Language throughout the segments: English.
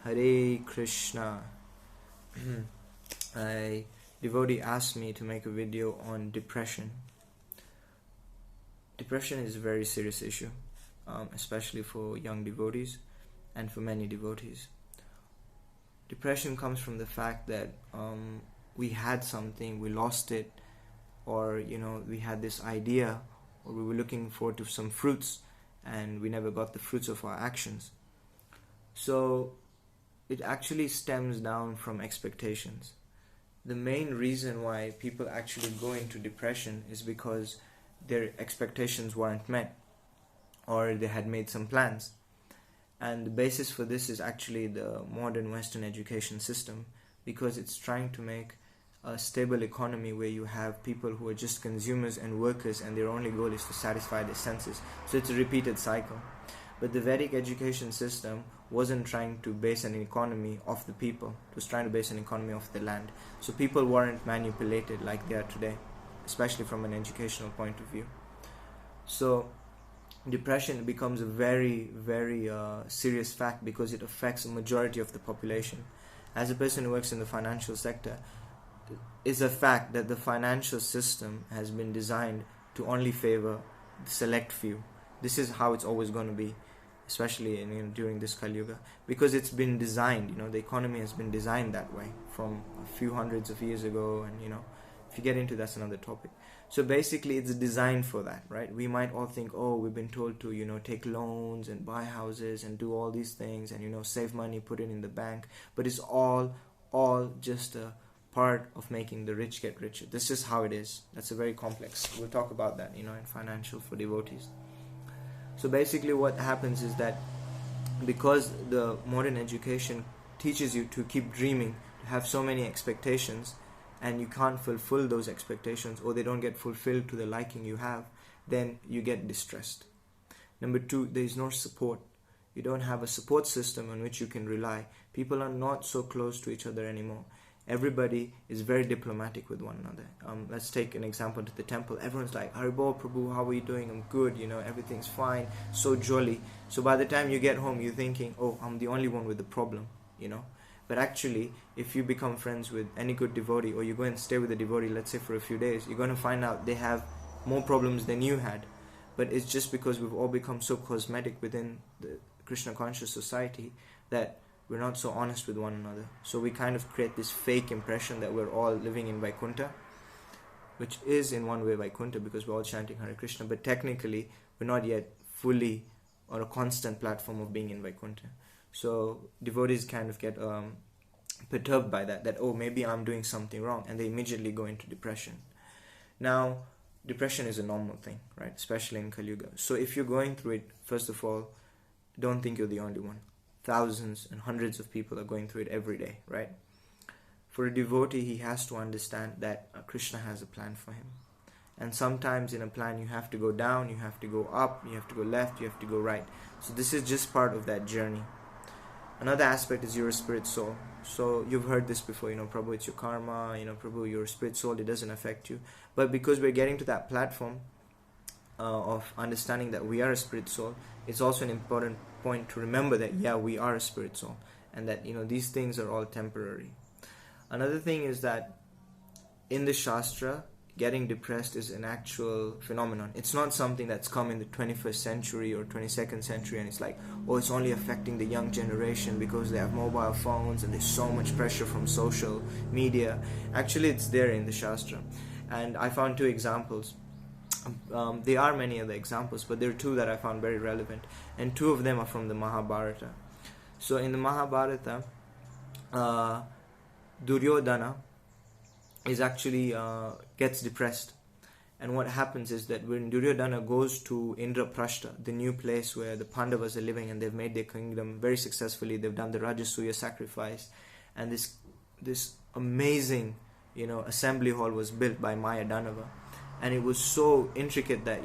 Hare Krishna. A devotee asked me to make a video on depression. Depression is a very serious issue, especially for young devotees and for many devotees. Depression comes from the fact that we had something, we lost it, or we had this idea, or we were looking forward to some fruits and we never got the fruits of our actions. So it actually stems down from expectations. The main reason why people actually go into depression is because their expectations weren't met, or they had made some plans. And the basis for this is actually the modern Western education system, because it's trying to make a stable economy where you have people who are just consumers and workers, and their only goal is to satisfy their senses. So it's a repeated cycle. But the Vedic education system wasn't trying to base an economy off the people. It was trying to base an economy off the land. So people weren't manipulated like they are today, especially from an educational point of view. So depression becomes a very, very serious fact because it affects a majority of the population. As a person who works in the financial sector, it's a fact that the financial system has been designed to only favor the select few. This is how it's always going to be, especially during this Kali Yuga, because it's been designed, the economy has been designed that way from a few hundreds of years ago, and if you get into that's another topic. So basically it's designed for that, right? We might all think, oh, we've been told to take loans and buy houses and do all these things and save money, put it in the bank, but it's all just a part of making the rich get richer. This is how it is. That's a very complex. We'll talk about that in financial for devotees. So basically what happens is that because the modern education teaches you to keep dreaming, to have so many expectations, and you can't fulfill those expectations, or they don't get fulfilled to the liking you have, then you get distressed. Number two, there is no support. You don't have a support system on which you can rely. People are not so close to each other anymore. Everybody is very diplomatic with one another. Let's take an example to the temple. Everyone's like, Haribol Prabhu, how are you doing? I'm good, everything's fine, so jolly. So by the time you get home, you're thinking, oh, I'm the only one with the problem, But actually, if you become friends with any good devotee, or you go and stay with a devotee, let's say for a few days, you're going to find out they have more problems than you had. But it's just because we've all become so cosmetic within the Krishna conscious society that we're not so honest with one another. So we kind of create this fake impression that we're all living in Vaikuntha, which is in one way Vaikuntha because we're all chanting Hare Krishna, but technically we're not yet fully on a constant platform of being in Vaikuntha. So devotees kind of get perturbed by that oh, maybe I'm doing something wrong, and they immediately go into depression. Now, depression is a normal thing, right? Especially in Kali Yuga. So if you're going through it, first of all, don't think you're the only one. Thousands and hundreds of people are going through it every day, right? For a devotee, he has to understand that Krishna has a plan for him. And sometimes in a plan, you have to go down, you have to go up, you have to go left, you have to go right. So this is just part of that journey. Another aspect is you're a spirit soul. So you've heard this before, Prabhu, it's your karma, Prabhu, you're a spirit soul, it doesn't affect you. But because we're getting to that platform of understanding that we are a spirit soul, it's also an important point to remember that, yeah, we are a spirit soul, and that, these things are all temporary. Another thing is that in the Shastra, getting depressed is an actual phenomenon. It's not something that's come in the 21st century or 22nd century, and it's like, oh, it's only affecting the young generation because they have mobile phones and there's so much pressure from social media. Actually, it's there in the Shastra. And I found two examples. There are many other examples, but there are two that I found very relevant, and two of them are from the Mahabharata. So in the Mahabharata, Duryodhana is actually gets depressed, and what happens is that when Duryodhana goes to Indraprashta, the new place where the Pandavas are living, and they've made their kingdom very successfully, they've done the Rajasuya sacrifice, and this amazing assembly hall was built by Maya Danava. And it was so intricate that,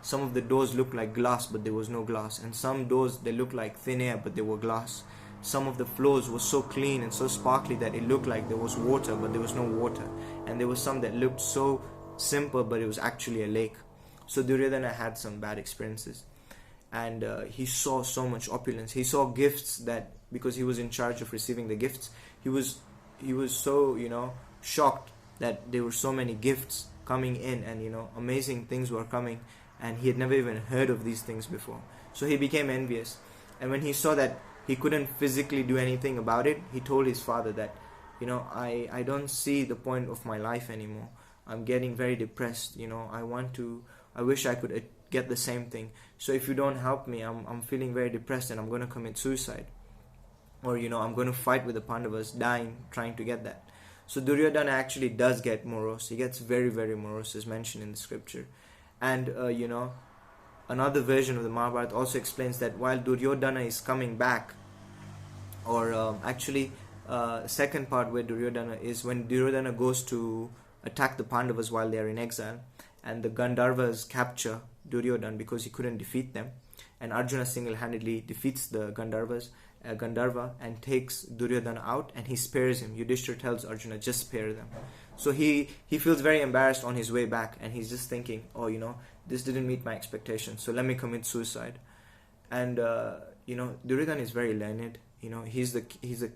some of the doors looked like glass, but there was no glass. And some doors, they looked like thin air, but they were glass. Some of the floors were so clean and so sparkly that it looked like there was water, but there was no water. And there was some that looked so simple, but it was actually a lake. So Duryodhana had some bad experiences. And he saw so much opulence. He saw gifts that because he was in charge of receiving the gifts. He was so, shocked that there were so many gifts coming in, and amazing things were coming, and he had never even heard of these things before. So he became envious, and when he saw that he couldn't physically do anything about it, he told his father that, I don't see the point of my life anymore. I'm getting very depressed. I wish I could get the same thing. So if you don't help me, I'm feeling very depressed, and I'm going to commit suicide. Or, I'm going to fight with the Pandavas, dying, trying to get that. So Duryodhana actually does get morose. He gets very, very morose, as mentioned in the scripture. And, another version of the Mahabharata also explains that while Duryodhana is coming back, or second part where Duryodhana is, when Duryodhana goes to attack the Pandavas while they are in exile, and the Gandharvas capture Duryodhana because he couldn't defeat them, and Arjuna single-handedly defeats the Gandharva and takes Duryodhana out, and he spares him. Yudhishthira tells Arjuna, just spare them. So he feels very embarrassed on his way back, and he's just thinking, this didn't meet my expectations, so let me commit suicide. And Duryodhana is very learned. He's the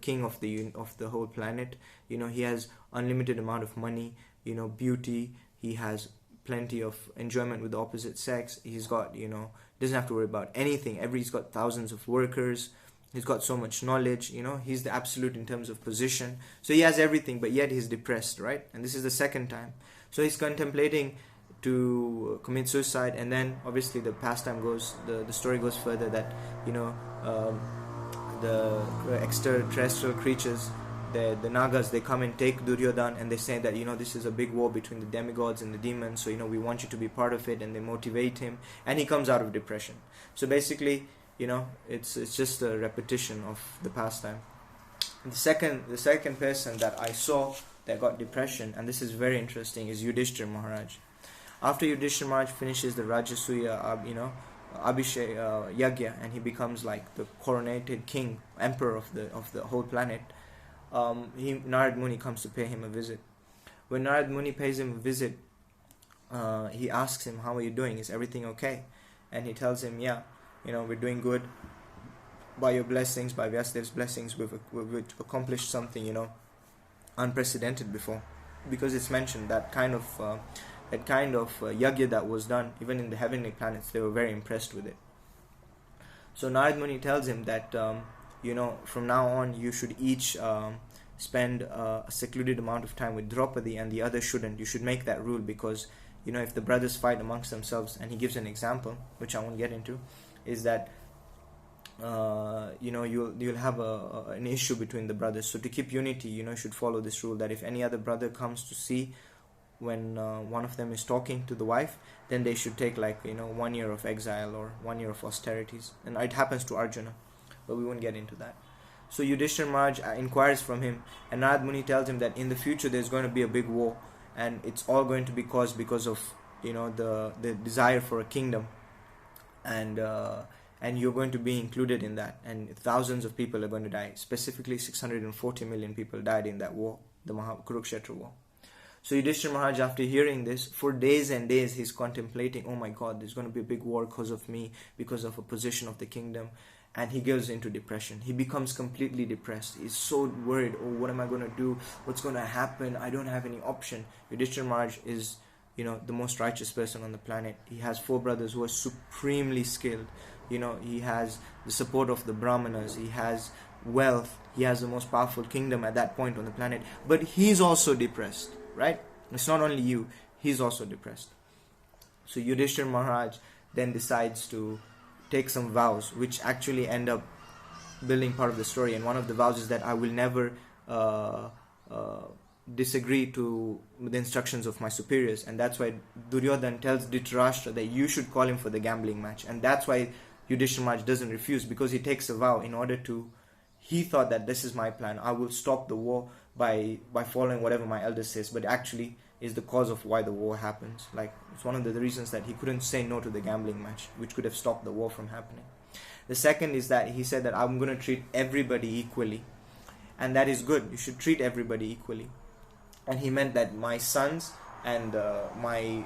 king of the whole planet. He has unlimited amount of money, beauty. He has plenty of enjoyment with the opposite sex. He's got, doesn't have to worry about anything. He's got thousands of workers. He's got so much knowledge. He's the absolute in terms of position. So he has everything, but yet he's depressed, right? And this is the second time. So he's contemplating to commit suicide, and then obviously the story goes further that the extraterrestrial creatures, the Nagas, they come and take Duryodhana, and they say that this is a big war between the demigods and the demons, so we want you to be part of it, and they motivate him, and he comes out of depression. So basically, it's just a repetition of the past time. The second person that I saw that got depression, and this is very interesting, is Yudhishthira Maharaj. After Yudhishthira Maharaj finishes the Rajasuya, Abhishek Yagya, and he becomes like the coronated king, emperor of the whole planet, Narad Muni comes to pay him a visit. When Narad Muni pays him a visit, he asks him, how are you doing? Is everything okay? And he tells him, yeah, we're doing good. By your blessings, by Vyasdev's blessings, we've accomplished something, unprecedented before. Because it's mentioned that kind of yagya that was done, even in the heavenly planets, they were very impressed with it. So Narad Muni tells him that, from now on, you should each spend a secluded amount of time with Draupadi, and the other shouldn't. You should make that rule, because, if the brothers fight amongst themselves, and he gives an example, which I won't get into, is that, you'll have an issue between the brothers. So to keep unity, you should follow this rule, that if any other brother comes to see when one of them is talking to the wife, then they should take 1 year of exile or 1 year of austerities. And it happens to Arjuna, but we won't get into that. So Yudhishthira Maharaj inquires from him, and Narad Muni tells him that in the future there's going to be a big war, and it's all going to be caused because of the desire for a kingdom, and you're going to be included in that, and thousands of people are going to die. Specifically 640 million people died in that war, the Kurukshetra war. So Yudhishthira Maharaj, after hearing this, for days and days he's contemplating, oh my God, there's going to be a big war because of me, because of a position of the kingdom. And he goes into depression. He becomes completely depressed. He's so worried, what am I going to do? What's going to happen? I don't have any option. Yudhishthira Maharaj is, the most righteous person on the planet. He has 4 brothers who are supremely skilled. He has the support of the Brahmanas. He has wealth. He has the most powerful kingdom at that point on the planet. But he's also depressed. Right? It's not only you, he's also depressed. So Yudhishthira Maharaj then decides to take some vows, which actually end up building part of the story. And one of the vows is that I will never disagree to the instructions of my superiors. And that's why Duryodhana tells Dhritarashtra that you should call him for the gambling match. And that's why Yudhishthira Maharaj doesn't refuse, because he takes a vow in order to, he thought that this is my plan, I will stop the war by following whatever my elder says, but actually is the cause of why the war happens. It's one of the reasons that he couldn't say no to the gambling match, which could have stopped the war from happening. The second is that he said that I'm going to treat everybody equally, and that is good. You should treat everybody equally. And he meant that my sons and my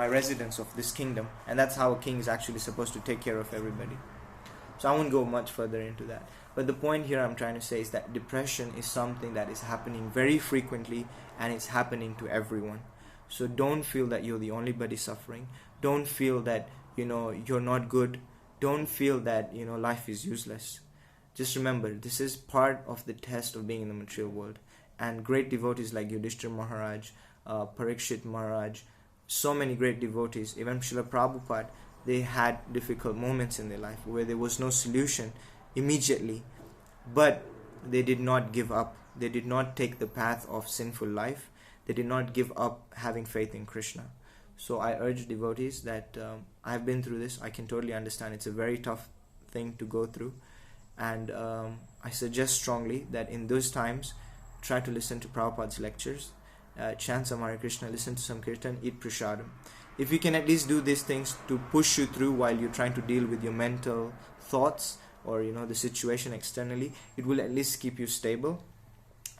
residents of this kingdom, and that's how a king is actually supposed to take care of everybody. So I won't go much further into that. But the point here I'm trying to say is that depression is something that is happening very frequently, and it's happening to everyone. So don't feel that you're the only body suffering. Don't feel that, you're not good. Don't feel that, life is useless. Just remember, this is part of the test of being in the material world. And great devotees like Yudhishthira Maharaj, Parikshit Maharaj, so many great devotees, even Srila Prabhupada, they had difficult moments in their life where there was no solution immediately, but they did not give up. They did not take the path of sinful life. They did not give up having faith in Krishna. So I urge devotees that I've been through this. I can totally understand. It's a very tough thing to go through. And I suggest strongly that in those times, try to listen to Prabhupada's lectures, chant some Hare Krishna, listen to some Kirtan, eat prasadam. If you can at least do these things to push you through while you're trying to deal with your mental thoughts or the situation externally, it will at least keep you stable.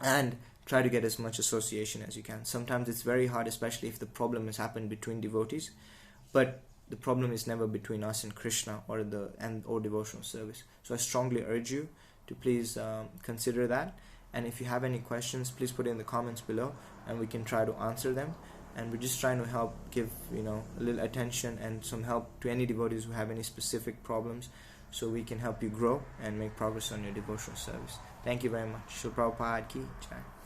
And try to get as much association as you can. Sometimes it's very hard, especially if the problem has happened between devotees, but the problem is never between us and Krishna or devotional service. So I strongly urge you to please consider that. And if you have any questions, please put it in the comments below, and we can try to answer them. And we're just trying to help give a little attention and some help to any devotees who have any specific problems, so we can help you grow and make progress on your devotional service. Thank you very much. Srila Prabhupada Ki Jai.